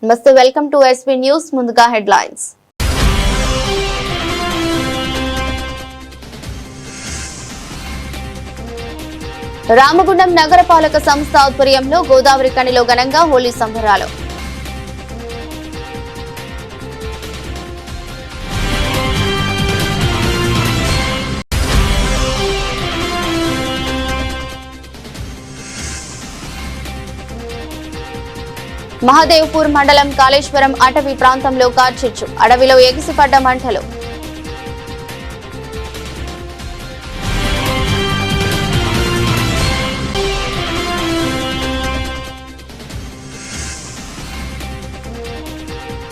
నమస్తే welcome to SP news ముందుగా headlines Ramagundam నగరపాలక సంస్థ ఆధ్వర్యంలో గోదావరి కనిలో ఘనంగా హోలీ సంబరాలు మహాదేవ్పూర్ మండలం కాళేశ్వరం అటవీ ప్రాంతంలో కార్చిచ్చు అడవిలో ఎగిసిపడ్డ మంటలు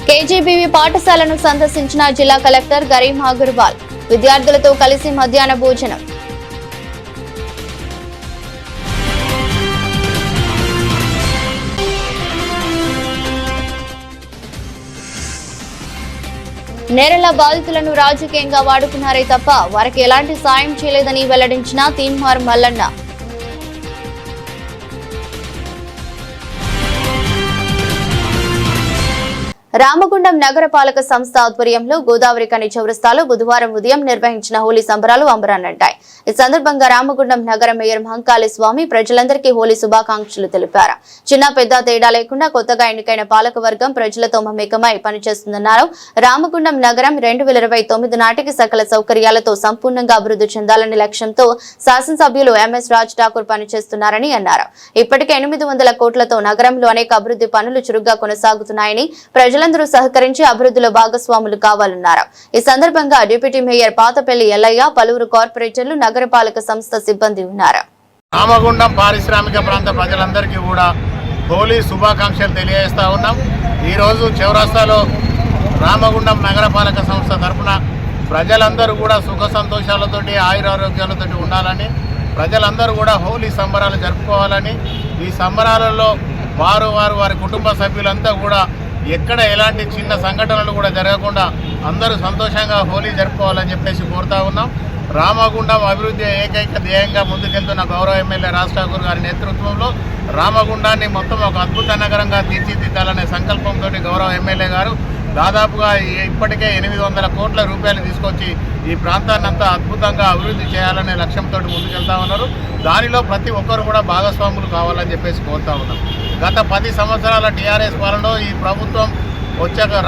కేజీబీవీ పాఠశాలను సందర్శించిన జిల్లా కలెక్టర్ గరీం అగర్వాల్ విద్యార్థులతో కలిసి మధ్యాహ్న భోజనం నేరల బాధితులను రాజకీయంగా వాడుకున్నారే తప్ప వారికి ఎలాంటి సాయం చేయలేదని వెల్లడించిన తీన్మార్ మల్లన్న రామగుండం నగరపాలక సంస్థ ఆధ్వర్యంలో గోదావరి కని చౌరస్తాలో బుధవారం ఉదయం నిర్వహించిన హోలీ సంబరాలు అంబరాన్నంటాయి. ఈ సందర్భంగా రామగుండం నగర మేయర్ మహంకాళి స్వామి ప్రజలందరికీ హోలీ శుభాకాంక్షలు తెలిపారు. చిన్న పెద్ద తేడా లేకుండా కొత్తగా ఎన్నికైన పాలకవర్గం ప్రజలతో మమేకమై పనిచేస్తుందన్నారు. రామగుండం నగరం 2029 నాటికి సకల సౌకర్యాలతో సంపూర్ణంగా అభివృద్ధి చెందాలనే లక్ష్యంతో శాసనసభ్యులు ఎంఎస్ రాజ్ ఠాకూర్ పనిచేస్తున్నారని అన్నారు. ఇప్పటికే 800 కోట్లతో నగరంలో అనేక అభివృద్ధి పనులు చురుగ్గా కొనసాగుతున్నాయని ప్రజలందరూ సహకరించి అభివృద్ధిలో భాగస్వాములు కావాలన్నారు. ఈ సందర్భంగా డిప్యూటీ మేయర్ పాతపల్లి ఎల్లయ్య, పలువురు కార్పొరేటర్లు, నగరపాలక సంస్థ సిబ్బంది ఉన్నారు. రామగుండం పారిశ్రామిక ప్రాంత ప్రజలందరికీ కూడా హోలీ శుభాకాంక్షలు తెలియజేస్తా ఉన్నాం. ఈరోజు చౌరస్తాలో రామగుండం నగరపాలక సంస్థ తరఫున ప్రజలందరూ కూడా సుఖ సంతోషాలతోటి ఆయురారోగ్యాలతోటి ఉండాలని, ప్రజలందరూ కూడా హోలీ సంబరాలు జరుపుకోవాలని, ఈ సంబరాలలో వారి కుటుంబ సభ్యులంతా కూడా ఎక్కడ ఎలాంటి చిన్న సంఘటనలు కూడా జరగకుండా అందరూ సంతోషంగా హోలీ జరుపుకోవాలని చెప్పేసి కోరుతా ఉన్నాం. రామగుండం అభివృద్ధి ఏకైక ధ్యేయంగా ముందుకెళ్తున్న గౌరవ ఎమ్మెల్యే రాజ్ ఠాకూర్ గారి నేతృత్వంలో రామగుండాన్ని మొత్తం ఒక అద్భుత నగరంగా తీర్చిదిద్దాలనే సంకల్పంతో గౌరవ ఎమ్మెల్యే గారు దాదాపుగా ఇప్పటికే 800 కోట్ల రూపాయలు తీసుకొచ్చి ఈ ప్రాంతాన్ని అంతా అద్భుతంగా అభివృద్ధి చేయాలనే లక్ష్యంతో ముందుకెళ్తా ఉన్నారు. దానిలో ప్రతి ఒక్కరు కూడా భాగస్వాములు కావాలని చెప్పేసి కోరుతా ఉన్నాం. గత 10 సంవత్సరాల టీఆర్ఎస్ పాలనలో ఈ ప్రభుత్వం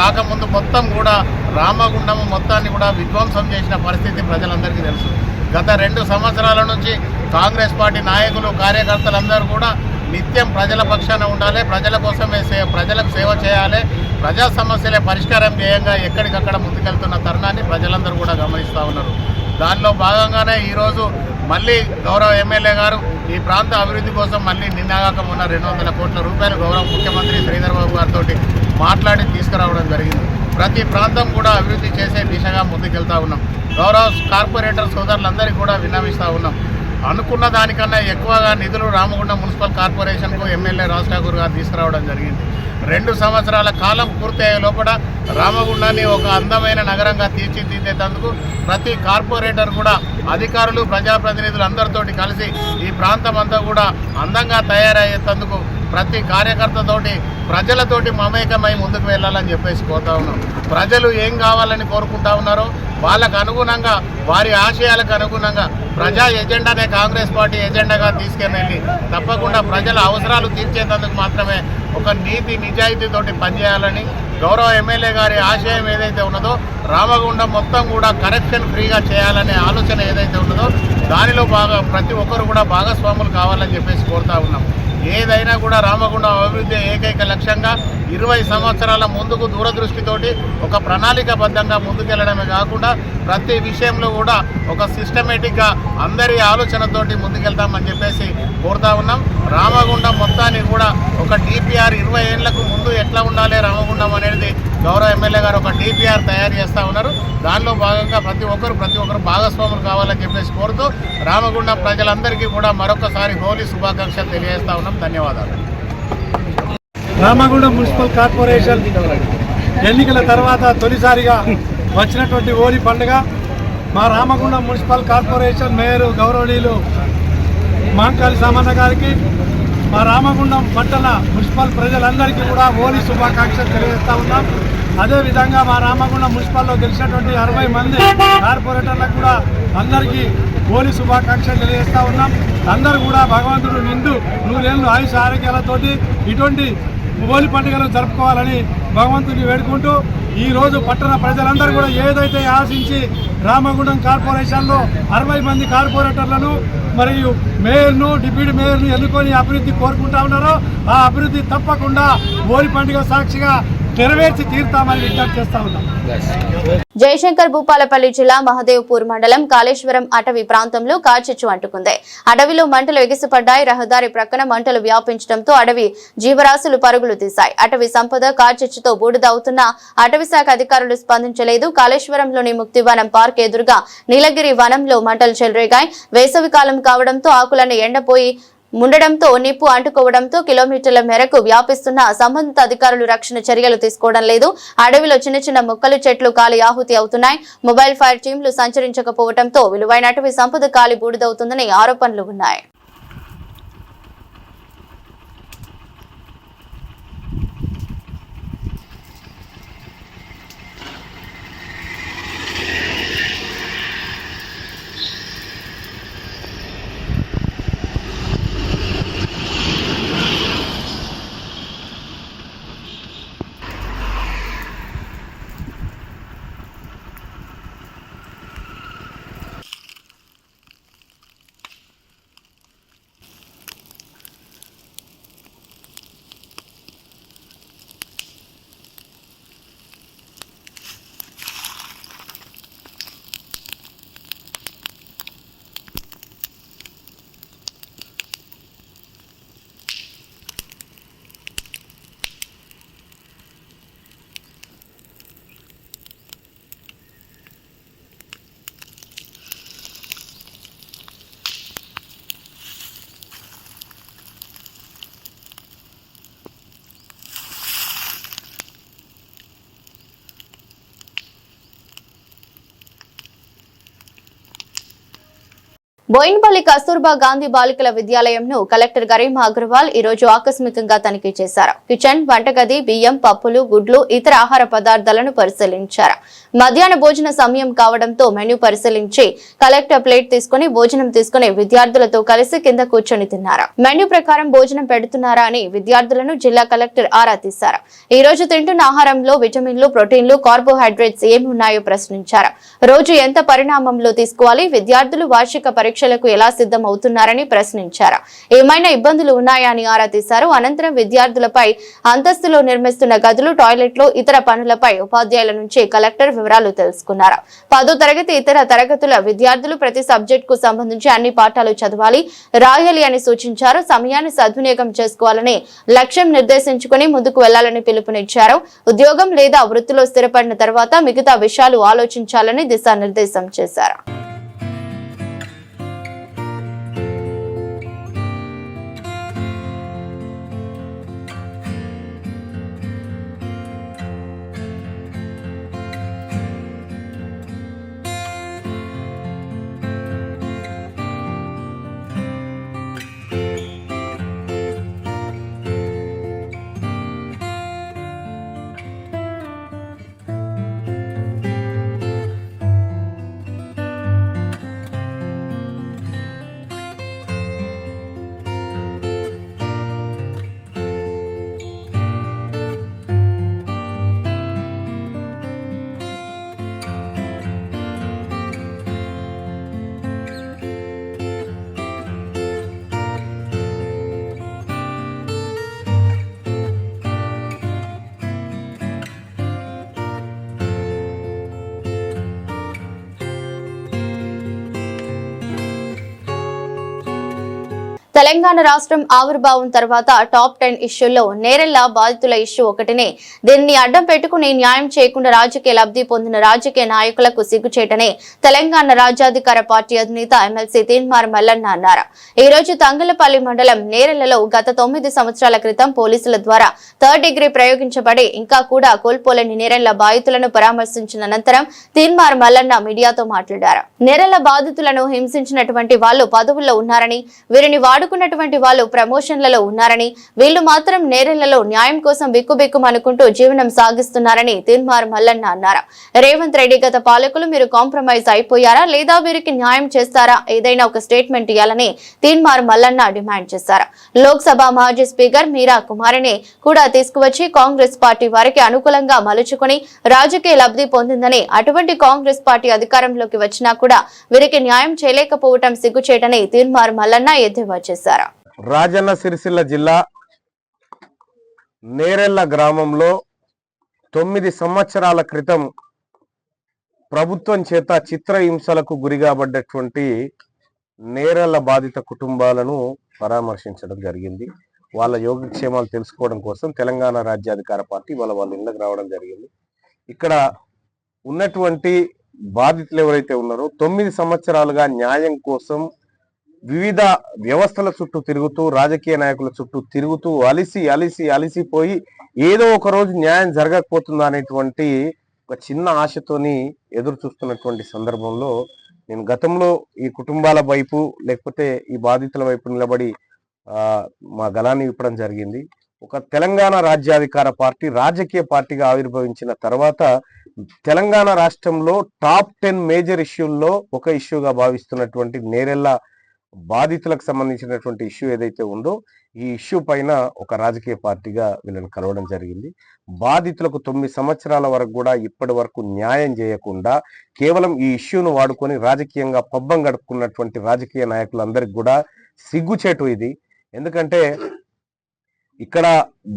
రాకముందు మొత్తం కూడా రామగుండం మొత్తాన్ని కూడా విధ్వంసం చేసిన పరిస్థితి ప్రజలందరికీ తెలుసు. గత 2 సంవత్సరాల నుంచి కాంగ్రెస్ పార్టీ నాయకులు, కార్యకర్తలందరూ కూడా నిత్యం ప్రజల పక్షాన ఉండాలి, ప్రజల కోసమే ప్రజలకు సేవ చేయాలి, ప్రజా సమస్యలే పరిష్కారం ధ్యేయంగా ఎక్కడికక్కడ ముందుకెళ్తున్న తరుణాన్ని ప్రజలందరూ కూడా గమనిస్తూ ఉన్నారు. దానిలో భాగంగానే ఈరోజు మళ్ళీ గౌరవ ఎమ్మెల్యే గారు ఈ ప్రాంత అభివృద్ధి కోసం మళ్ళీ నిన్నగాక మొన్న 200 కోట్ల రూపాయలు గౌరవ ముఖ్యమంత్రి శ్రీధర్ బాబు గారితో మాట్లాడి తీసుకురావడం జరిగింది. ప్రతి ప్రాంతం కూడా అభివృద్ధి చేసే దిశగా ముందుకెళ్తా ఉన్నాం. గౌరవ కార్పొరేటర్ సోదరులందరికీ కూడా విన్నవిస్తూ ఉన్నాం. అనుకున్న దానికన్నా ఎక్కువగా నిధులు రామగుండం మున్సిపల్ కార్పొరేషన్కు ఎమ్మెల్యే రాజ్ ఠాకూర్ గారు తీసుకురావడం జరిగింది. 2 సంవత్సరాల కాలం పూర్తయ్యే లోపల రామగుండాన్ని ఒక అందమైన నగరంగా తీర్చిదిద్దేందుకు ప్రతి కార్పొరేటర్ కూడా అధికారులు, ప్రజాప్రతినిధులు అందరితోటి కలిసి ఈ ప్రాంతం అంతా కూడా అందంగా తయారయ్యేందుకు ప్రతి కార్యకర్తతోటి ప్రజలతోటి మమేకమై ముందుకు వెళ్ళాలని చెప్పేసి కోరుతా ఉన్నాం. ప్రజలు ఏం కావాలని కోరుకుంటా ఉన్నారో వాళ్ళకు అనుగుణంగా, వారి ఆశయాలకు అనుగుణంగా ప్రజా ఎజెండానే కాంగ్రెస్ పార్టీ ఎజెండాగా తీసుకెళ్ళి తప్పకుండా ప్రజల అవసరాలు తీర్చేందుకు మాత్రమే ఒక నీతి నిజాయితీతోటి పనిచేయాలని, గౌరవ ఎమ్మెల్యే గారి ఆశయం ఏదైతే ఉన్నదో రామగుండం మొత్తం కూడా కరప్షన్ ఫ్రీగా చేయాలనే ఆలోచన ఏదైతే ఉన్నదో దానిలో ప్రతి ఒక్కరు కూడా భాగస్వాములు కావాలని చెప్పేసి కోరుతా ఉన్నాం. ఏదైనా కూడా రామగుండం అభివృద్ధి ఏకైక లక్ష్యంగా 20 సంవత్సరాల ముందుకు దూరదృష్టితోటి ఒక ప్రణాళికాబద్ధంగా ముందుకెళ్లడమే కాకుండా ప్రతి విషయంలో కూడా ఒక సిస్టమేటిక్గా అందరి ఆలోచనతోటి ముందుకెళ్తామని చెప్పేసి కోరుతా ఉన్నాం. రామగుండం మొత్తాన్ని కూడా ఒక డిపిఆర్ 20 ఏళ్లకు ముందు ఎట్లా ఉండాలి రామగుండం అనేది గౌరవ ఎమ్మెల్యే గారు ఒక డిపిఆర్ తయారు చేస్తూ ఉన్నారు. దానిలో భాగంగా ప్రతి ఒక్కరు భాగస్వాములు కావాలని చెప్పేసి కోరుతూ రామగుండం ప్రజలందరికీ కూడా మరొకసారి హోలీ శుభాకాంక్షలు తెలియజేస్తా ఉన్నాం. ధన్యవాదాలు. రామగుండం మున్సిపల్ కార్పొరేషన్ ఎన్నికల తర్వాత తొలిసారిగా వచ్చినటువంటి హోలీ పండుగ మా రామగుండం మున్సిపల్ కార్పొరేషన్ మేయర్ గౌరవనీయులు మహంకాళి సామన్న గారికి, మా రామగుండం పట్టణ మున్సిపల్ ప్రజలందరికీ కూడా హోలీ శుభాకాంక్షలు తెలియజేస్తా ఉన్నాం. అదేవిధంగా మా రామగుండం మున్సిపల్లో గెలిచినటువంటి 60 మంది కార్పొరేటర్లకు కూడా అందరికీ హోలీ శుభాకాంక్షలు తెలియజేస్తా ఉన్నాం. అందరూ కూడా భగవంతుడు నిండు 100 ఏళ్ళు ఆయుష ఆరోగ్యాలతోటి ఇటువంటి హోలీ పండుగను జరుపుకోవాలని భగవంతుని వేడుకుంటూ ఈరోజు పట్టణ ప్రజలందరూ కూడా ఏదైతే ఆశించి రామగుండం కార్పొరేషన్లో 60 మంది కార్పొరేటర్లను మరియు మేయర్ను డిప్యూటీ మేయర్ను ఎన్నుకొని అభివృద్ధి కోరుకుంటా ఉన్నారో ఆ అభివృద్ధి తప్పకుండా హోలీ పండుగ సాక్షిగా నెరవేర్చి తీరుతామని విజ్ఞప్తి చేస్తా ఉన్నాం. జయశంకర్ భూపాలపల్లి జిల్లా మహదేవ్పూర్ మండలం కాళేశ్వరం అటవీ ప్రాంతంలో కాల్చిచ్చు అంటుకుంది. అడవిలో మంటలు ఎగిసిపడ్డాయి. రహదారి ప్రక్కన మంటలు వ్యాపించడంతో అడవి జీవరాశులు పరుగులు తీశాయి. అటవీ సంపద కాల్చిచ్చుతో బూడిదవుతున్న అటవీ శాఖ అధికారులు స్పందించలేదు. కాళేశ్వరంలోని ముక్తివనం పార్క్ ఎదురుగా నీలగిరి వనంలో మంటలు చెలరేగాయి. వేసవి కాలం కావడంతో ఆకులను ఎండపోయి ముండడంతో నిప్పు అంటుకోవడంతో కిలోమీటర్ల మేరకు వ్యాపిస్తున్న సంబంధిత అధికారులు రక్షణ చర్యలు తీసుకోవడం లేదు. అడవిలో చిన్న చిన్న మొక్కలు చెట్లు కాలి ఆహుతి అవుతున్నాయి. మొబైల్ ఫైర్ టీంలు సంచరించకపోవడంతో విలువైన అటవీ సంపద కాలి బూడిదవుతుందని ఆరోపణలు ఉన్నాయి. బోయిన్పల్లి కస్తూర్బా గాంధీ బాలికల విద్యాలయంను కలెక్టర్ గరీమా అగర్వాల్ ఈ రోజు ఆకస్మికంగా తనిఖీ చేశారు. కిచెన్, వంటగది, బియ్యం, పప్పులు, గుడ్లు, ఇతర ఆహార పదార్థాలను పరిశీలించారు. మధ్యాహ్న భోజన సమయం కావడంతో మెనూ పరిశీలించి కలెక్టర్ ప్లేట్ తీసుకుని భోజనం తీసుకుని విద్యార్థులతో కలిసి కింద కూర్చొని తిన్నారు. మెనూ ప్రకారం భోజనం పెడుతున్నారా అని విద్యార్థులను జిల్లా కలెక్టర్ ఆరా తీశారు. ఈ రోజు తింటున్న ఆహారంలో విటమిన్లు, ప్రోటీన్లు, కార్బోహైడ్రేట్స్ ఏమి ఉన్నాయో ప్రశ్నించారు. రోజు ఎంత పరిణామంలో తీసుకోవాలి, విద్యార్థులు వార్షిక పరీక్షలకు ఎలా సిద్ధం అవుతున్నారని ప్రశ్నించారు. ఏమైనా ఇబ్బందులు ఉన్నాయా అని ఆరా తీశారు. అనంతరం విద్యార్థులపై అంతస్తులో నిర్మిస్తున్న గదులు, టాయిలెట్లు, ఇతర పనులపై ఉపాధ్యాయుల నుంచి కలెక్టర్ వివరాలు తెలుసుకున్నారు. 10వ తరగతి ఇతర తరగతుల విద్యార్థులు ప్రతి సబ్జెక్ట్ కు సంబంధించి అన్ని పాఠాలు చదవాలి, రాయాలి అని సూచించారు. సమయాన్ని సద్వినియోగం చేసుకోవాలని లక్ష్యం నిర్దేశించుకుని ముందుకు వెళ్లాలని పిలుపునిచ్చారు. ఉద్యోగం లేదా వృత్తిలో స్థిరపడిన తర్వాత మిగతా విషయాలు ఆలోచించాలని దిశానిర్దేశం చేశారు. తెలంగాణ రాష్ట్రం ఆవిర్భావం తర్వాత టాప్ 10 ఇష్యూల్లో నేరెళ్ల బాధితుల ఇష్యూ ఒకటినే. దీన్ని అడ్డం పెట్టుకుని న్యాయం చేయకుండా రాజకీయ లబ్ధి పొందిన రాజకీయ నాయకులకు సిగ్గుచేటని తెలంగాణ రాజ్యాధికార పార్టీ అధినేత ఎమ్మెల్సీ తీన్మార్ మల్లన్న అన్నారు. ఈ రోజు తంగలపల్లి మండలం నేరెళ్లలో గత 9 సంవత్సరాల క్రితం పోలీసుల ద్వారా 3rd డిగ్రీ ప్రయోగించబడి ఇంకా కూడా కోల్పోలేని నేరెళ్ల బాధితులను పరామర్శించిన అనంతరం తీన్మార్ మల్లన్న మీడియాతో మాట్లాడారు. నేరెళ్ల బాధితులను హింసించినటువంటి వాళ్లు పదవుల్లో ఉన్నారని, వీరిని వాడు వాడుకున్నటువంటి వాళ్ళు ప్రమోషన్లలో ఉన్నారని, వీళ్లు మాత్రం నేరెళ్లలో న్యాయం కోసం బిక్కుబిక్కుమనుకుంటూ జీవనం సాగిస్తున్నారని తీన్మార్ మల్లన్న అన్నారు. రేవంత్ రెడ్డి గత పాలకులు మీరు కాంప్రమైజ్ అయిపోయారా లేదా వీరికి న్యాయం చేస్తారా, ఏదైనా ఒక స్టేట్మెంట్ ఇవ్వాలని తీన్మార్ మల్లన్న డిమాండ్ చేశారు. లోక్సభ మాజీ స్పీకర్ మీరా కుమారిని కూడా తీసుకువచ్చి కాంగ్రెస్ పార్టీ వారికి అనుకూలంగా మలుచుకుని రాజకీయ లబ్ధి పొందిందని, అటువంటి కాంగ్రెస్ పార్టీ అధికారంలోకి వచ్చినా కూడా వీరికి న్యాయం చేయలేకపోవటం సిగ్గుచేటని తీన్మార్ మల్లన్న ఎద్దేవా చేశారు. రాజన్న సిరిసిల్ల జిల్లా నేరెళ్ల గ్రామంలో 9 సంవత్సరాల క్రితం ప్రభుత్వం చేత చిత్రహింసలకు గురిగాబడ్డటువంటి నేరెళ్ల బాధిత కుటుంబాలను పరామర్శించడం జరిగింది. వాళ్ళ యోగక్షేమాలు తెలుసుకోవడం కోసం తెలంగాణ రాజ్యాధికార పార్టీ వాళ్ళ ఇళ్ళకి రావడం జరిగింది. ఇక్కడ ఉన్నటువంటి బాధితులు ఎవరైతే ఉన్నారో 9 సంవత్సరాలుగా న్యాయం కోసం వివిధ వ్యవస్థల చుట్టూ తిరుగుతూ, రాజకీయ నాయకుల చుట్టూ తిరుగుతూ అలిసిపోయి ఏదో ఒక రోజు న్యాయం జరగకపోతుందా అనేటువంటి ఒక చిన్న ఆశతోని ఎదురు చూస్తున్నటువంటి సందర్భంలో నేను గతంలో ఈ కుటుంబాల వైపు లేకపోతే ఈ బాధితుల వైపు నిలబడి మా గళాన్ని విప్పడం జరిగింది. ఒక తెలంగాణ రాజ్యాధికార పార్టీ రాజకీయ పార్టీగా ఆవిర్భవించిన తర్వాత తెలంగాణ రాష్ట్రంలో టాప్ 10 మేజర్ ఇష్యూల్లో ఒక ఇష్యూగా భావిస్తున్నటువంటి నేరెళ్ల బాధితులకు సంబంధించినటువంటి ఇష్యూ ఏదైతే ఉందో ఈ ఇష్యూ పైన ఒక రాజకీయ పార్టీగా వీళ్ళని కలవడం జరిగింది. బాధితులకు 9 సంవత్సరాల వరకు కూడా ఇప్పటి వరకు న్యాయం చేయకుండా కేవలం ఈ ఇష్యూను వాడుకొని రాజకీయంగా పబ్బం గడుపుకున్నటువంటి రాజకీయ నాయకులందరికీ కూడా సిగ్గుచేటు ఇది. ఎందుకంటే ఇక్కడ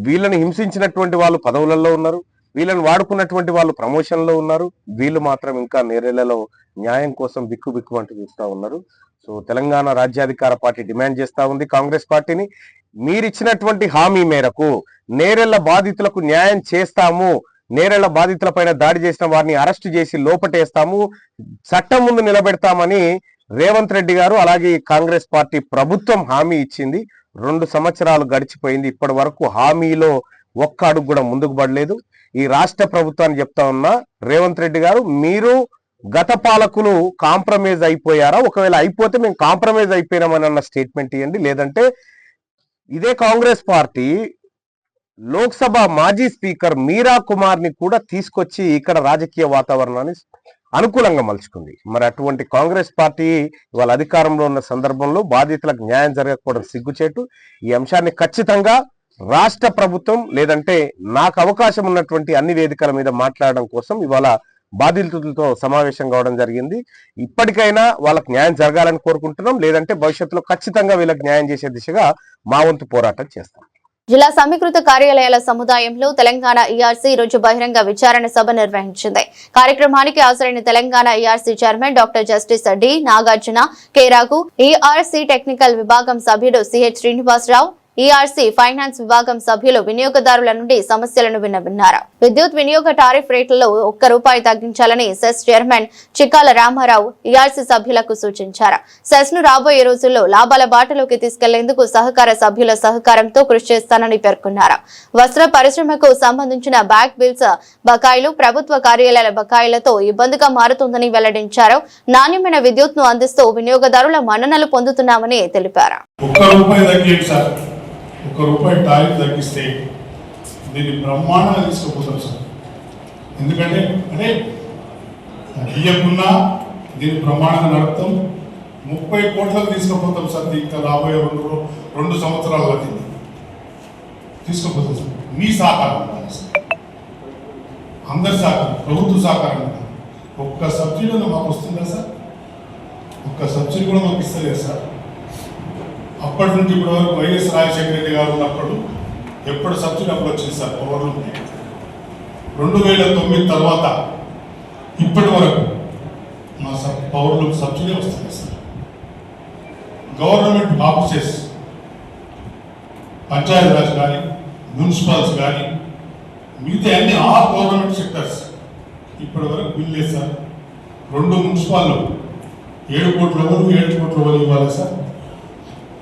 వీళ్ళని హింసించినటువంటి వాళ్ళు పదవులలో ఉన్నారు, వీళ్ళని వాడుకున్నటువంటి వాళ్ళు ప్రమోషన్లో ఉన్నారు, వీళ్ళు మాత్రం ఇంకా నేరెళ్లలో న్యాయం కోసం బిక్కుబిక్కుమంటూ చూస్తూ ఉన్నారు. So Telangana Rajyadhikara party demand చేస్తూ ఉంది కాంగ్రెస్ పార్టీని, మీరిచ్చినటువంటి హామీ మేరకు నేరెళ్ల బాధితులకు న్యాయం చేస్తాము, నేరెళ్ల బాధితుల పైన దాడి చేసిన వారిని అరెస్టు చేసి లోపటేస్తాము, చట్టం ముందు నిలబెడతామని రేవంత్ రెడ్డి గారు అలాగే కాంగ్రెస్ పార్టీ ప్రభుత్వం హామీ ఇచ్చింది. 2 సంవత్సరాలు గడిచిపోయింది, ఇప్పటి వరకు హామీలో ఒక్క అడుగు కూడా ముందుకు పడలేదు. ఈ రాష్ట్ర ప్రభుత్వాన్ని చెప్తా ఉన్నా, రేవంత్ రెడ్డి గారు మీరు గత పాలకులు కాంప్రమైజ్ అయిపోయారా, ఒకవేళ అయిపోతే మేము కాంప్రమైజ్ అయిపోయినామని అన్న స్టేట్మెంట్ ఇవ్వండి. లేదంటే ఇదే కాంగ్రెస్ పార్టీ లోక్సభ మాజీ స్పీకర్ మీరా కుమార్ని కూడా తీసుకొచ్చి ఇక్కడ రాజకీయ వాతావరణాన్ని అనుకూలంగా మలుచుకుంది. మరి అటువంటి కాంగ్రెస్ పార్టీ వాళ్ళ అధికారంలో ఉన్న సందర్భంలో బాధితులకు న్యాయం జరగకపోవడం సిగ్గుచేటు. ఈ అంశాన్ని ఖచ్చితంగా రాష్ట్ర ప్రభుత్వం లేదంటే నాకు అవకాశం ఉన్నటువంటి అన్ని వేదికల మీద మాట్లాడడం కోసం ఇవాళ బాధితులతో సమావేశం కావడం జరిగింది. ఇప్పటికైనా వాళ్ళకి న్యాయం జరగాలని కోరుకుంటున్నాం, లేదంటే భవిష్యత్తులో ఖచ్చితంగా వీళ్ళకి న్యాయం చేసే దిశగా మా వంతు పోరాటం చేస్తాం. జిల్లా సమీకృత కార్యాలయాల సముదాయంలో తెలంగాణ ఈఆర్సీ రోజు బహిరంగ విచారణ సభ నిర్వహించింది. కార్యక్రమానికి హాజరైన Telangana ERC chairman doctor justice D Nagarjuna, కేరాకు ఈఆర్సీ టెక్నికల్ విభాగం సభ్యుడు సిహెచ్ శ్రీనివాసరావు, ఈఆర్సీ ఫైనాన్స్ విభాగం సభ్యులు వినియోగదారుల నుండి సమస్యలను విన్నవిన్నారు. విద్యుత్ వినియోగ టారిఫ్ రేట్లలో ₹1 తగ్గించాలని CESS chairman Chikkala Ramarao ERC సభ్యులకు సూచించారు. సెస్ ను రాబోయే రోజుల్లో లాభాల బాటలోకి తీసుకెళ్లేందుకు సహకార సభ్యుల సహకారంతో కృషి చేస్తానని పేర్కొన్నారు. వస్త్ర పరిశ్రమకు సంబంధించిన బ్యాక్ బిల్స్ బకాయిలు ప్రభుత్వ కార్యాలయాల బకాయిలతో ఇబ్బందిగా మారుతుందని వెల్లడించారు. నాణ్యమైన విద్యుత్ ను అందిస్తూ వినియోగదారుల మన్ననలు పొందుతున్నామని తెలిపారు. ₹1 టారిఫ్ తగ్గిస్తే దీన్ని బ్రహ్మాండంగా తీసుకుపోతారు సార్. ఎందుకంటే తగ్గియకున్నా దీన్ని బ్రహ్మాండంగా నడుపుతాం. 30 కోట్లకు తీసుకుపోతాం సార్. ఇంకా రాబోయే 2 సంవత్సరాల తీసుకుపోతాం సార్. మీ సహకారం ఉండాలి సార్, అందరి సహకారం, ప్రభుత్వ సహకారం ఉండాలి. ఒక్క సబ్సిడీ మాకు వస్తుందా సార్? ఒక్క సబ్సిడీ కూడా మాకు ఇస్తలేదు సార్. అప్పటి నుంచి ఇప్పటి వరకు వైఎస్ రాజశేఖర రెడ్డి గారు ఉన్నప్పుడు ఎప్పుడు సబ్సిడీ అప్పుడు వచ్చింది సార్ పవర్లు. 2009 తర్వాత ఇప్పటి వరకు మా పవర్లకు సబ్సిడీ వస్తుంది sir. Government offices, panchayati raj కానీ మున్సిపల్స్ కానీ మిగతా అన్ని గవర్నమెంట్ సెక్టర్స్ ఇప్పటి వరకు బిల్ లేదు సార్. 2 మున్సిపాల్లో 7 కోట్ల వరకు 7 కోట్ల వరకు ఇవ్వాలి సార్.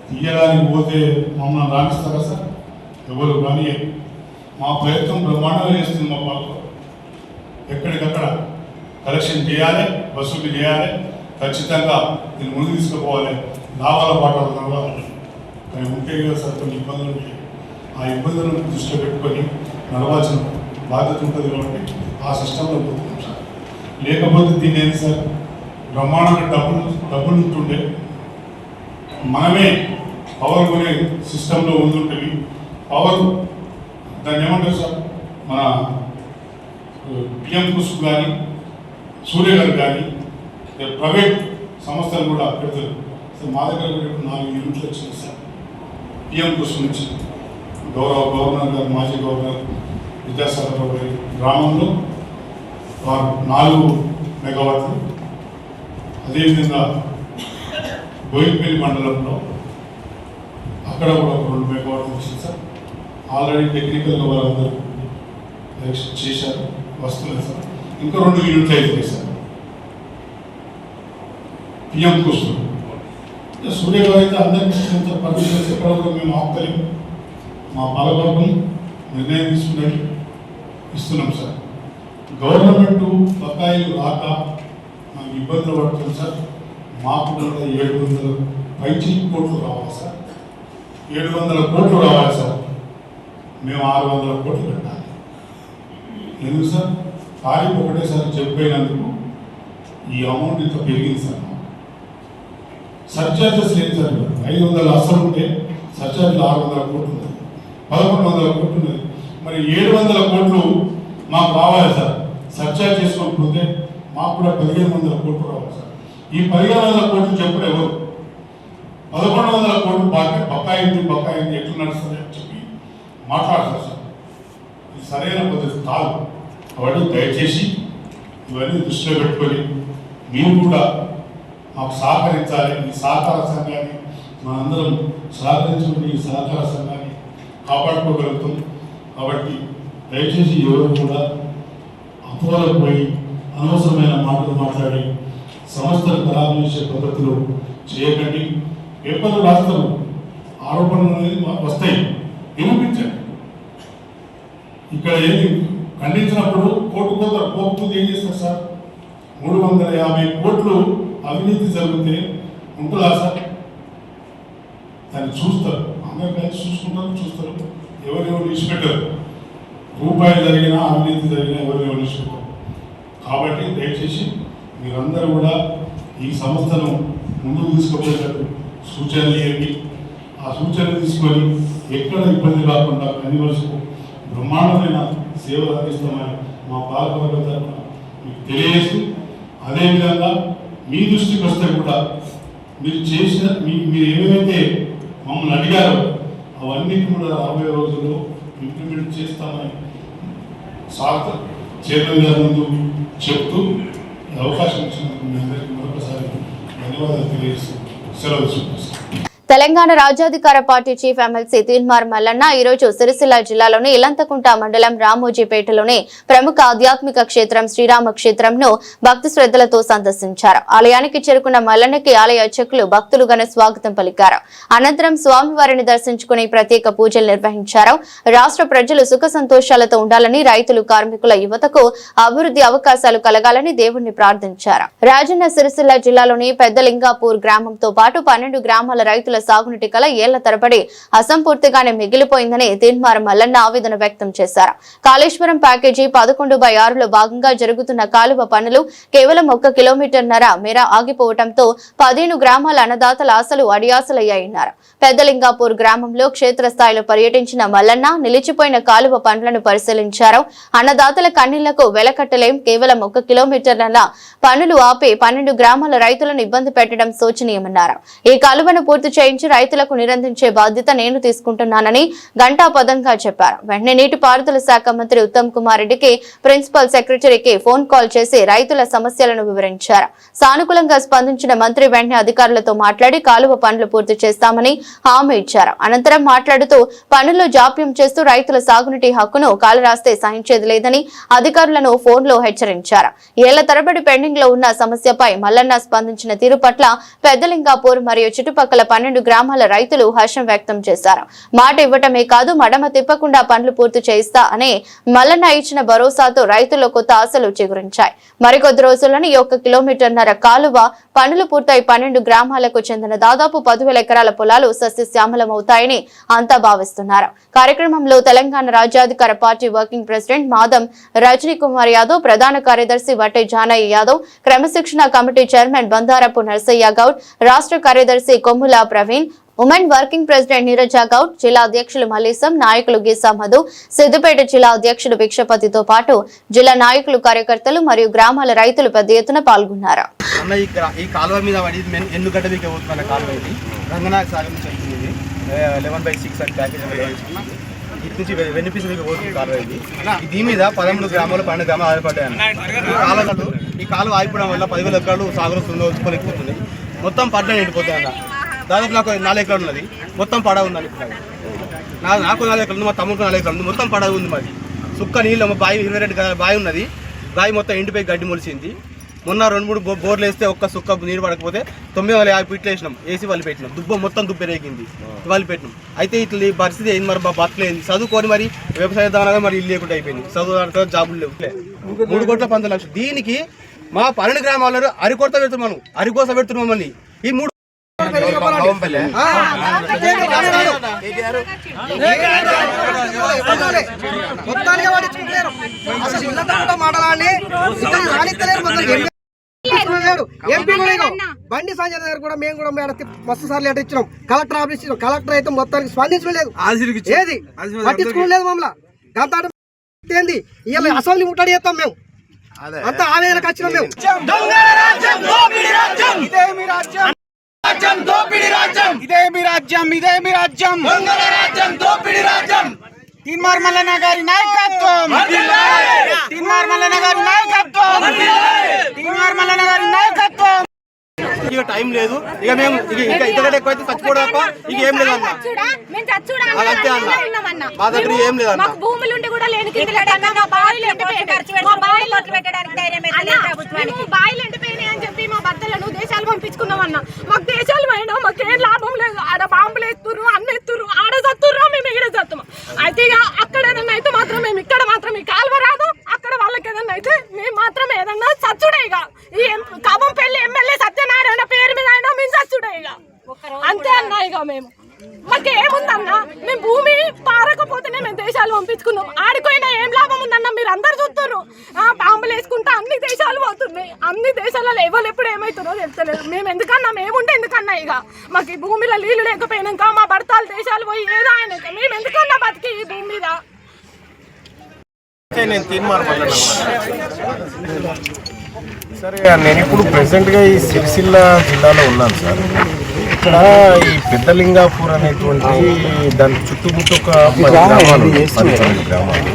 తీయడానికి పోతే మమ్మల్ని రాణిస్తారా సార్? ఎవరు కానీ మా ప్రయత్నం బ్రహ్మాండంగా చేస్తుంది. మా పాలన ఎక్కడికక్కడ కలెక్షన్ చేయాలి, వసూలు చేయాలి, ఖచ్చితంగా దీన్ని ముందు తీసుకుపోవాలి, లాభాల పాటలు అవి ఉంటాయి కదా సార్, కొన్ని ఇబ్బందులు ఉంటాయి. ఆ ఇబ్బందులను దృష్టిలో పెట్టుకొని నడవాల్సిన బాధ్యత ఉంటుంది కాబట్టి ఆ సిస్టంలో పోతున్నాం సార్. లేకపోతే దీన్ని ఏంటి సార్, బ్రహ్మాండంగా డబ్బులు ఉంటుండే మనమే పవర్ కొనే సిస్టంలో ఉంటుంటుంది. పవర్ దాన్ని ఏమంటారు సార్, మన పిఎం కుసుమ్ కానీ సూర్య గారు కానీ ప్రైవేట్ సంస్థలు కూడా పెడతారు సార్. మా దగ్గర కూడా 4 యూనిట్లు వచ్చింది సార్ పిఎం కుసుమ్ నుంచి. గవర్నర్ గారు, మాజీ గవర్నర్ విద్యాసాగర్ గారి గ్రామంలో 4 మెగావాట్లు, అదేవిధంగా బోయినపల్లి మండలంలో అక్కడ కూడా 2 మెగావాట్లు వచ్చింది సార్. ఆల్రెడీ టెక్నికల్గా వాళ్ళందరూ చేశారు, వస్తున్నారు సార్. ఇంకా 2 యూనిట్లు అవుతాయి సార్ పిఎం కుసుమ్. సూర్య గారు అయితే అందరికీ పర్మిషన్స్ ఎక్కడ కూడా మేము ఆపుతలేము. మా పాలకవర్గం నిర్ణయం తీసుకున్నట్టు ఇస్తున్నాం సార్. గవర్నమెంట్ బకాయిలు రాక మాకు ఇబ్బందులు పడుతుంది సార్. మాకు కూడా 700 కోట్లు రావాలి సార్. 700 కోట్లు రావాలి సార్. మేము 600 కోట్లు పెట్టాలి. ఎందుకు సార్, తారీఖు ఒకటేసారి చెప్పినందుకు ఈ అమౌంట్ ఇంత పెరిగింది సార్. సర్చార్జెస్ లేదు సార్. 500 అసలు ఉంటే సర్చార్జీలు 600 కోట్లు ఉంది, 1100 కోట్లు ఉన్నది. మరి 700 కోట్లు మాకు రావాలి సార్. సర్చార్జ్ చేసుకోకపోతే మాకు కూడా 1500 కోట్లు రావాలి సార్. ఈ 1500 కోట్లు చెప్పుడు ఎవరు? 1100 కోట్లు బకాయింది ఎట్లా నడుస్తుంది అని చెప్పి మాట్లాడతారు సార్. ఇది సరైన పద్ధతి కాదు. కాబట్టి దయచేసి ఇవన్నీ దృష్టిలో పెట్టుకొని మీరు కూడా మాకు సహకరించాలి. ఈ సహకార సంఘాన్ని మనందరం సహకరించుకుని ఈ సహకార సంఘాన్ని కాపాడుకోగలుగుతాం. కాబట్టి దయచేసి ఎవరు కూడా అపోహలకు పోయి అనవసరమైన మాటలు మాట్లాడి సంస్థలు ఖరాబు చేసే పద్ధతిలో చేయకండి. పేపర్లు రాస్తారు, ఆరోపణలు అనేది వస్తాయి, నిరూపించండి. ఇక్కడ ఏది ఖండించినప్పుడు కోర్టు పోతారు. కోర్టు ఏం చేస్తారు సార్, 350 కోట్లు అవినీతి జరిగితే ఉంటుందా సార్? దాన్ని చూస్తారు, అందరూ కలిసి చూస్తారు. ఎవరెవరు విడిచిపెట్టారు, రూపాయలు జరిగినా అవినీతి జరిగినా ఎవరెవరు విడిచిపెట్టారు. కాబట్టి దయచేసి మీరందరూ కూడా ఈ సంస్థను ముందుకు తీసుకుపోయేటట్టు సూచనలు ఇవ్వండి. ఆ సూచనలు తీసుకొని ఎక్కడ ఇబ్బంది కాకుండా అన్ని వరుసకు బ్రహ్మాండమైన సేవలు అందిస్తామని మా పాలకవర్గ తరఫున మీకు తెలియజేస్తూ, అదేవిధంగా మీ దృష్టికి వస్తే కూడా మీరు చేసిన మీరు ఏమైతే మమ్మల్ని అడిగారో అవన్నీ కూడా రాబోయే రోజుల్లో ఇంప్లిమెంట్ చేస్తామని సార్ చైర్మన్ గారి ముందు చెప్తూ అవకాశం ఇచ్చినందుకు మీ అందరికీ మరొకసారి ధన్యవాదాలు తెలియజేస్తూ సెలవు తీసుకుంటాను. Telangana Rajyadhikara party chief MLC Teenmaar Mallanna ఈ రోజు సిరిసిల్ల జిల్లాలోని ఇలంతకుంట మండలం రామోజీపేటలోని ప్రముఖ ఆధ్యాత్మిక క్షేత్రం శ్రీరామ క్షేత్రంను భక్తి శ్రద్ధలతో సందర్శించారు. ఆలయానికి చేరుకున్న మల్లన్నకి ఆలయ అర్చకులు భక్తులు ఘన స్వాగతం పలికారు. అనంతరం స్వామివారిని దర్శించుకుని ప్రత్యేక పూజలు నిర్వహించారు. రాష్ట్ర ప్రజలు సుఖ సంతోషాలతో ఉండాలని, రైతులు, కార్మికుల, యువతకు అభివృద్ధి అవకాశాలు కలగాలని దేవుణ్ణి ప్రార్థించారు. రాజన్న సిరిసిల్ల జిల్లాలోని పెద్దలింగాపూర్ గ్రామంతో పాటు 12 గ్రామాల రైతుల సాగునీటి కల ఏళ్ల తరబడి అసంపూర్తిగానే మిగిలిపోయిందని తీన్మార్ మల్లన్న ఆవేదన వ్యక్తం చేశారు. కాళేశ్వరం ప్యాకేజీ 11/6లో భాగంగా జరుగుతున్న కాలువ పనులు కేవలం 1 కిలోమీటర్న్నర మేర ఆగిపోవడంతో 15 గ్రామాల అన్నదాతల ఆశలు అడియాసలయ్యాయన్నారు. పెద్దలింగాపూర్ గ్రామంలో క్షేత్రస్థాయిలో పర్యటించిన మల్లన్న నిలిచిపోయిన కాలువ పనులను పరిశీలించారు. అన్నదాతల కన్నీళ్లకు వెలకట్టలేం, కేవలం 1 కిలోమీటర్ల పనులు ఆపి 12 గ్రామాల రైతులను ఇబ్బంది పెట్టడం శోచనీయమన్నారు. ఈ కాలువను పూర్తి చేయించి రైతులకు నిరందించే బాధ్యత నేను తీసుకుంటున్నానని ఘంటాపదంగా చెప్పారు. వెంటనే నీటిపారుదల శాఖ మంత్రి ఉత్తమ్ కుమార్ రెడ్డికి ప్రిన్సిపల్ సెక్రటరీకి ఫోన్ కాల్ చేసి రైతుల సమస్యలను వివరించారు. సానుకూలంగా స్పందించిన మంత్రి వెంటనే అధికారులతో మాట్లాడి కాలువ పనులు పూర్తి చేస్తామని హామీ ఇచ్చారు. అనంతరం మాట్లాడుతూ పనుల్లో జాప్యం చేస్తూ రైతుల సాగునీటి హక్కును కాలరాస్తే సహించేది లేదని అధికారులను ఫోన్లో హెచ్చరించారు. ఏళ్ల తరబడి పెండింగ్ లో ఉన్న సమస్యపై మల్లన్న స్పందించిన తీరు పట్ల పెద్దలింగాపూర్ మరియు చుట్టుపక్కల 12 12 గ్రామాల రైతులు హర్షం వ్యక్తం చేశారు. మాట ఇవ్వటమే కాదు మడమ తిప్పకుండా పనులు పూర్తి చేయిస్తా అనే మల్లన్న ఇచ్చిన భరోసాతో రైతుల్లో కొత్త ఆశలు చిగురించాయి. మరికొద్ది రోజుల్లోనే 1 కిలోమీటర్న్నర కాలువ పనులు పూర్తయి 12 గ్రామాలకు చెందిన దాదాపు 10,000 ఎకరాల పొలాలు సస్యశ్యామలమవుతాయని అంతా భావిస్తున్నారు. కార్యక్రమంలో Telangana Rajyadhikara party working president Madham Rajani Kumar Yadav, ప్రధాన కార్యదర్శి వట్టే జానయ్య యాదవ్, క్రమశిక్షణ కమిటీ చైర్మన్ బందారపు నర్సయ్య గౌడ్, రాష్ట్ర కార్యదర్శి Kommula Praveen, women working president Neeraja Goud, జిల్లా అధ్యక్షులు మల్లీసం, నాయకులు గీసా మధు, సిద్దిపేట జిల్లా అధ్యక్షుడు భిక్షపతితో పాటు జిల్లా నాయకులు, కార్యకర్తలు మరియు గ్రామాల రైతులు పెద్ద ఎత్తున పాల్గొన్నారు. ఈ కాలువ మీద పడి ఎందుకంటే మీకు అవుతున్న కాలువ ఇది రంగనాథ్ సాగర్ నుంచి వెళ్తుంది. 11/6 అని ప్యాకేజ్ ఇటు నుంచి వెనిపిస్ పోతుంది కాలువ ఇది. దీని మీద 13 గ్రామాలు 12 గ్రామాలు ఆధారపడ్డాయి. ఈ కాలువ ఆగిపోవడం వల్ల 10,000 ఎకరాలు సాగులో చూసుకోలేకపోతుంది. మొత్తం పడ్డ ఎండిపోతాయి అన్న. దాదాపు నాకు 4 ఎకరాలు ఉన్నది, మొత్తం పడవ ఉందని. నాకు 4 ఎకరాలు ఉంది, మా తమ్ముడికి 4 ఎకరాలు ఉంది, మొత్తం పడవ ఉంది. మరి సుక్క నీళ్ళు బావి 22 బావి ఉన్నది. బావి మొత్తం ఎండిపోయి గడ్డి మొలిచింది. మొన్న 2-3 బోర్లు వేస్తే ఒక్క సుక్క నీరు పడకపోతే 950 ఫీట్లు వేసినాం, ఏసీ వాళ్ళు పెట్టినాం. మొత్తం దుబ్బెరేగింది, వాళ్ళు పెట్టినాం. అయితే ఇట్లా ఈ పరిస్థితి ఏంది మరి, బతకలేదు. చదువుకొని మరి వ్యవసాయ దానిగా మరి ఇల్లు లేకుండా అయిపోయింది. చదువు జాబులు లేవు. 3,15,00,000. దీనికి మా 12 గ్రామాల్లో అరికోస పెడుతున్నాం మమ్మల్ని. ఈ 3 బండి సంజయ్ దగ్గర కూడా మేము కూడా మస్తు సార్లు లెటర్ ఇచ్చినాం. కలెక్టర్ ఆఫీస్ ఇచ్చినాం. కలెక్టర్ అయితే మొత్తానికి స్పందించలేదు, ఏది పట్టించుకోలేదు మమ్మల్ని. దాంతో ఏంది ఇవాళ అసెంబ్లీ ముట్టడి చేస్తాం మేము. అంత ఆవేదనకు వచ్చినాం మేము. తీన్మార్ మల్లన్న గారి నాయకత్వం, తీన్మార్ మల్లన్న గారి నాయకత్వం, తీన్మార్ మల్లన్న గారి నాయకత్వం. ఇక టైం లేదు, ఇక మేము ఇంతకంటే ఎక్కువైతే చచ్చిపోవడం తప్ప ఇక ఏం లేదు అన్న. అంతే అన్న, మా దగ్గర ఏం లేదు అన్న. భూములు ఉండి కూడా లేని బాయిలు ఎండిపోయినాయి అని చెప్పి మా భర్తలను దేశాలు పంపించుకున్నాం అన్న. మాకు దేశాలు పోయినా మాకేం లాభం లేదు. ఆడ బాంబులు ఎత్తురు, అన్ని ఎత్తురు, ఆడ చత్తుర్రా, మేము ఇక్కడ చత్తాము. అయితే ఇక అక్కడ ఏదన్నా అయితే మాత్రం మేము ఇక్కడ మాత్రం ఈ కాలువ రాదు. అక్కడ వాళ్ళకి ఏదన్నా అయితే మేము మాత్రం ఏదన్నా చచ్చుడే. ఇక ఈ కవంపల్లి ఎమ్మెల్యే సత్యనారాయణ పేరు మీద అయినా మేము చచ్చుడే. ఇక అంతే అన్నా. ఇక మేము మాకేముందన్నా, మేము భూమి పారకపోతేనే మేము దేశాలు పంపించుకున్నాం. ఆడిపోయినా ఏం లాభం ఉందన్నా, మీరు అందరు చూస్తున్నారు. బాంబులు వేసుకుంటా అన్ని దేశాలు పోతున్నాయి. అన్ని దేశాలలో ఎవరు ఎప్పుడు ఏమవుతుందో తెలుస్తలేదు. మేము ఎందుకన్నా, మేముంటే ఎందుకన్నా. ఇక మాకు ఈ భూమిలో నీళ్లు లేకపోయినాక మా భర్తలు దేశాలు పోయి ఏదో ఆయన మేము ఎందుకన్నా బతికి ఈ భూమి మీద. నేను తీన్మార్ మల్లన్న. సరే, నేను ఇప్పుడు ప్రెసెంట్గా ఈ సిరిసిల్ల జిల్లాలో ఉన్నాను సార్. ఇక్కడ ఈ పెద్దలింగాపూర్ అనేటువంటి దాని చుట్టుముట్టు ఒక 10 గ్రామాలు.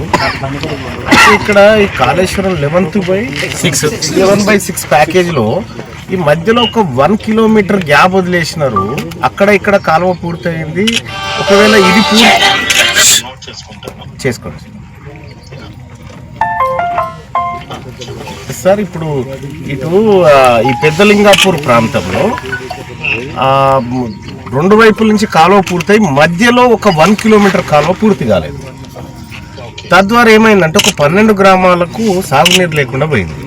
ఇక్కడ ఈ కాళేశ్వరం 11/6 ప్యాకేజ్లో ఈ మధ్యలో ఒక 1 కిలోమీటర్ గ్యాప్ వదిలేసినారు. అక్కడ ఇక్కడ కాలువ పూర్తయింది. ఒకవేళ ఇది చేసుకోండి సార్. ఇప్పుడు ఇటు ఈ పెద్దలింగాపూర్ ప్రాంతంలో 2 వైపుల నుంచి కాలువ పూర్తయి మధ్యలో ఒక 1 కిలోమీటర్ కాలువ పూర్తి కాలేదు. తద్వారా ఏమైందంటే ఒక 12 గ్రామాలకు సాగునీరు లేకుండా పోయింది.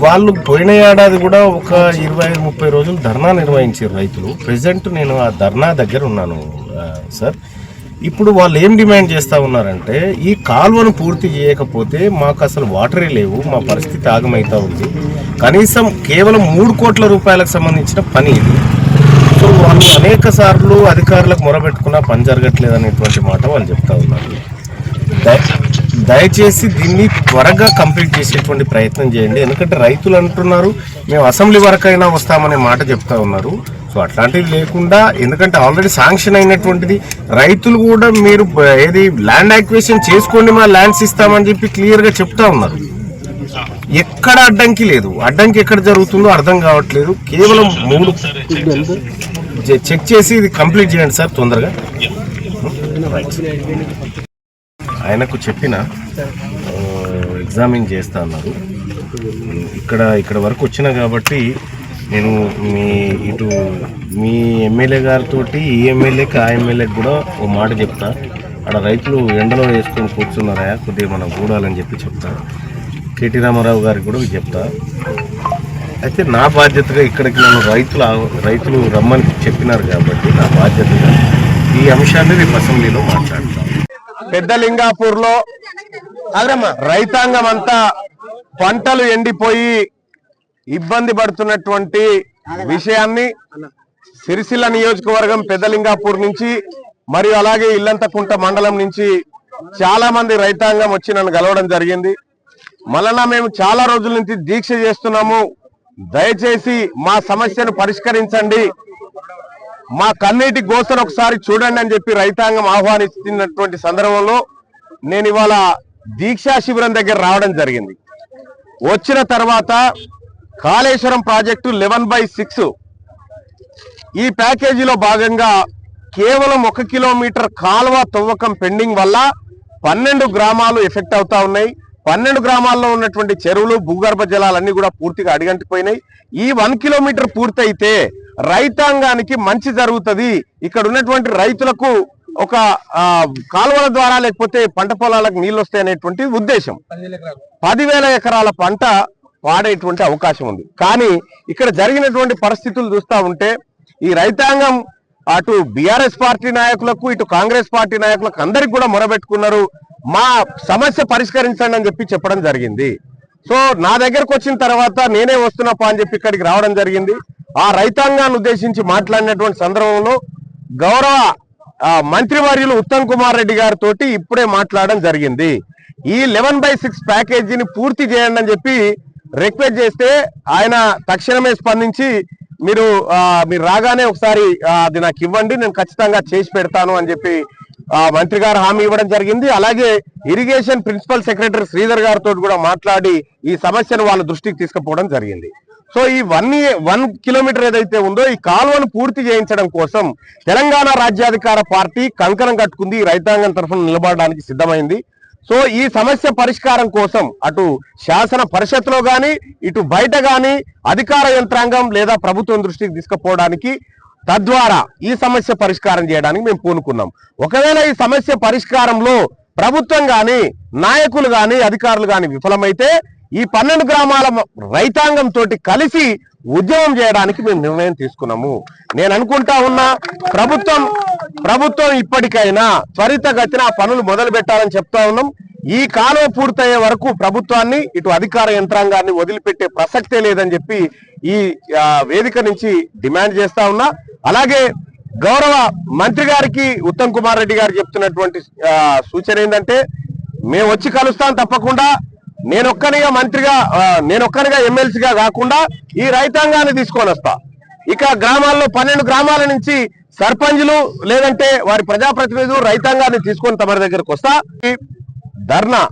వాళ్ళు పోయిన ఏడాది కూడా ఒక 25-30 రోజులు ధర్నా నిర్వహించారు రైతులు. ప్రెసెంట్ నేను ఆ ధర్నా దగ్గర ఉన్నాను సార్. ఇప్పుడు వాళ్ళు ఏం డిమాండ్ చేస్తూ ఉన్నారంటే, ఈ కాలువను పూర్తి చేయకపోతే మాకు అసలు వాటరే లేవు, మా పరిస్థితి ఆగమవుతూ ఉంది. కనీసం కేవలం 3 కోట్ల రూపాయలకు సంబంధించిన పని ఇది. సో వాళ్ళు అనేక సార్లు అధికారులకు మొరబెట్టుకున్నా పని జరగట్లేదు అనేటువంటి మాట వాళ్ళు చెప్తా ఉన్నారు. దయచేసి దీన్ని త్వరగా కంప్లీట్ చేసేటువంటి ప్రయత్నం చేయండి. ఎందుకంటే రైతులు అంటున్నారు మేము అసెంబ్లీ వరకైనా వస్తామనే మాట చెప్తా ఉన్నారు. సో అట్లాంటివి లేకుండా, ఎందుకంటే ఆల్రెడీ శాంక్షన్ అయినటువంటిది, రైతులు కూడా మీరు ఏది ల్యాండ్ యాక్విజిషన్ చేసుకోండి, మా ల్యాండ్స్ ఇస్తామని చెప్పి క్లియర్గా చెప్తా ఉన్నారు. ఎక్కడ అడ్డంకి లేదు. అడ్డంకి ఎక్కడ జరుగుతుందో అర్థం కావట్లేదు. కేవలం 3 చెక్ చేసి ఇది కంప్లీట్ చేయండి సార్ తొందరగా. ఆయనకు చెప్పిన ఎగ్జామిన్ చేస్తా అన్నారు. ఇక్కడ వరకు వచ్చినా కాబట్టి నేను మీ ఎమ్మెల్యే గారితో ఈ ఎమ్మెల్యేకి ఆ ఎమ్మెల్యేకి కూడా ఓ మాట చెప్తా. అక్కడ రైతులు ఎండలో వేసుకొని కూర్చున్నారా, కొద్దిగా మనం కూడాలని చెప్తా. కేటీ రామారావు గారికి కూడా చెప్తా. అయితే నా బాధ్యతగా ఇక్కడికి నన్ను రైతులు రమ్మని చెప్పినారు కాబట్టి నా బాధ్యతగా ఈ అంశాన్ని రేపు అసెంబ్లీలో మాట్లాడతాం. పెద్దలింగాపూర్లో రైతాంగం అంతా పంటలు ఎండిపోయి ఇబ్బంది పడుతున్నటువంటి విషయాన్ని సిరిసిల్ల నియోజకవర్గం పెద్దలింగాపూర్ నుంచి మరియు అలాగే ఇల్లంతకుంట మండలం నుంచి చాలా మంది రైతాంగం వచ్చి నన్ను కలవడం జరిగింది. మళ్ళా మేము చాలా రోజుల నుంచి దీక్ష చేస్తున్నాము, దయచేసి మా సమస్యను పరిష్కరించండి, మా కన్నీటి గోసను ఒకసారి చూడండి అని చెప్పి రైతాంగం ఆహ్వానిస్తున్నటువంటి సందర్భంలో నేను ఇవాళ దీక్షా శిబిరం దగ్గర రావడం జరిగింది. వచ్చిన తర్వాత కాళేశ్వరం ప్రాజెక్టు 11/6 ఈ ప్యాకేజీలో భాగంగా కేవలం 1 కిలోమీటర్ కాలువ తవ్వకం పెండింగ్ వల్ల 12 గ్రామాలు ఎఫెక్ట్ అవుతా ఉన్నాయి. 12 గ్రామాల్లో ఉన్నటువంటి చెరువులు, భూగర్భ జలాలన్నీ కూడా పూర్తిగా అడిగంటిపోయినాయి. ఈ 1 కిలోమీటర్ పూర్తయితే రైతాంగానికి మంచి జరుగుతుంది, ఇక్కడ ఉన్నటువంటి రైతులకు ఒక కాలువల ద్వారా లేకపోతే పంట పొలాలకు నీళ్ళు వస్తాయి అనేటువంటి ఉద్దేశం. 10,000 ఎకరాల పంట పాడేటువంటి అవకాశం ఉంది. కానీ ఇక్కడ జరిగినటువంటి పరిస్థితులు చూస్తూ ఉంటే ఈ రైతాంగం అటు బీఆర్ఎస్ పార్టీ నాయకులకు ఇటు కాంగ్రెస్ పార్టీ నాయకులకు అందరికి కూడా మొరబెట్టుకున్నారు, మా సమస్య పరిష్కరించండి అని చెప్పడం జరిగింది. సో నా దగ్గరకు వచ్చిన తర్వాత నేనే వస్తున్నప్పా అని చెప్పి ఇక్కడికి రావడం జరిగింది. ఆ రైతాంగాన్ని ఉద్దేశించి మాట్లాడినటువంటి సందర్భంలో గౌరవ మంత్రివర్యులు ఉత్తమ్ కుమార్ రెడ్డి గారితో ఇప్పుడే మాట్లాడడం జరిగింది. ఈ 11/6 ప్యాకేజీని పూర్తి చేయండి అని చెప్పి రిక్వెస్ట్ చేస్తే ఆయన తక్షణమే స్పందించి మీరు రాగానే ఒకసారి అది నాకు ఇవ్వండి, నేను ఖచ్చితంగా చేసి పెడతాను అని చెప్పి మంత్రి గారు హామీ ఇవ్వడం జరిగింది. అలాగే ఇరిగేషన్ ప్రిన్సిపల్ సెక్రటరీ శ్రీధర్ గారితో కూడా మాట్లాడి ఈ సమస్యను వాళ్ళ దృష్టికి తీసుకుపోవడం జరిగింది. సో ఈ 1 కిలోమీటర్ ఏదైతే ఉందో ఈ కాలువను పూర్తి చేయించడం కోసం తెలంగాణ రాజ్యాధికార పార్టీ కంకణం కట్టుకుంది, రైతాంగం తరఫున నిలబడడానికి సిద్ధమైంది. సో ఈ సమస్య పరిష్కారం కోసం అటు శాసన పరిషత్లో గాని ఇటు బయట గాని అధికార యంత్రాంగం లేదా ప్రభుత్వం దృష్టికి తీసుకుపోవడానికి, తద్వారా ఈ సమస్య పరిష్కారం చేయడానికి మేము పూనుకున్నాం. ఒకవేళ ఈ సమస్య పరిష్కారంలో ప్రభుత్వం గాని నాయకులు గాని అధికారులు గాని విఫలమైతే ఈ 12 గ్రామాల రైతాంగం తోటి కలిసి ఉద్యమం చేయడానికి మేము నిర్ణయం తీసుకున్నాము. నేను అనుకుంటా ఉన్నా ప్రభుత్వం ఇప్పటికైనా త్వరితగతిన పనులు మొదలు పెట్టాలని చెప్తా ఉన్నాం. ఈ కాలువ పూర్తయ్యే వరకు ప్రభుత్వాన్ని ఇటు అధికార యంత్రాంగాన్ని వదిలిపెట్టే ప్రసక్తే లేదని చెప్పి ఈ వేదిక నుంచి డిమాండ్ చేస్తా ఉన్నా. అలాగే గౌరవ మంత్రి గారికి ఉత్తమ్ కుమార్ రెడ్డి గారు చెప్తున్నటువంటి సూచన ఏంటంటే, మేము వచ్చి కలుస్తాం తప్పకుండా, నేనొక్కనిగా ఎమ్మెల్సీగా కాకుండా ఈ రైతాంగాన్ని తీసుకొని వస్తా. ఇక గ్రామాల్లో 12 గ్రామాల నుంచి సర్పంచులు లేదంటే వారి ప్రజాప్రతినిధులు రైతాంగాన్ని తీసుకొని తమ దగ్గరకు వస్తా. ధర్నా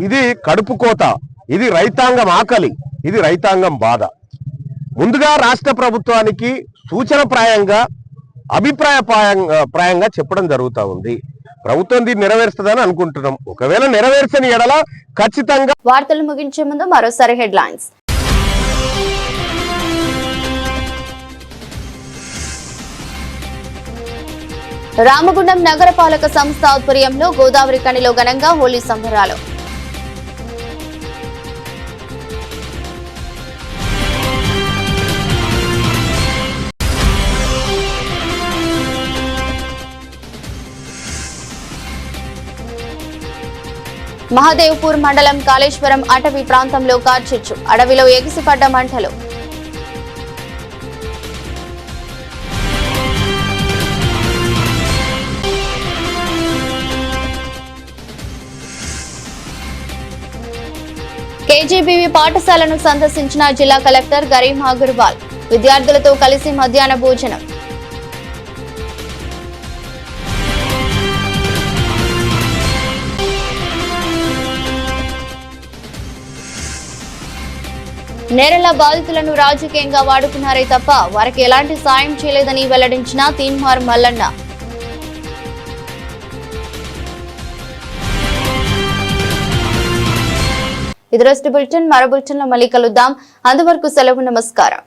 ఇది కడుపు కోత, ఇది రైతాంగం ఆకలి, ఇది రైతాంగం బాధ. ముందుగా రాష్ట్ర ప్రభుత్వానికి సూచన అభిప్రాయప్రాయంగా చెప్పడం జరుగుతూ ఉంది. ప్రభుత్వం దీన్ని నెరవేరుస్తుందని అనుకుంటున్నాం. ఒకవేళ నెరవేర్చని ఎడల ఖచ్చితంగా. వార్తలు ముగించే ముందు మరోసారి హెడ్లైన్స్. రామగుండం నగరపాలక సంస్థ ఆధ్వర్యంలో గోదావరి కనిలో ఘనంగా హోలీ సంబరాలు. మహదేవ్పూర్ మండలం కాళేశ్వరం అటవీ ప్రాంతంలో కార్చిచ్చు, అడవిలో ఎగిసిపడ్డ మంటలు. కేజీబీవీ పాఠశాలను సందర్శించిన జిల్లా కలెక్టర్ గరీమా అగర్వాల్, విద్యార్థులతో కలిసి మధ్యాహ్న భోజనం. నేరల బాధితులను రాజకీయంగా వాడుకున్నారే తప్ప వారికి ఎలాంటి సాయం చేయలేదని వెల్లడించిన తీన్మార్ మల్లన్న. ఇది రోజు బులెటిన్. మరో బులెటిన్లో మళ్ళీ కలుద్దాం. అంతవరకు సెలవు. నమస్కారం.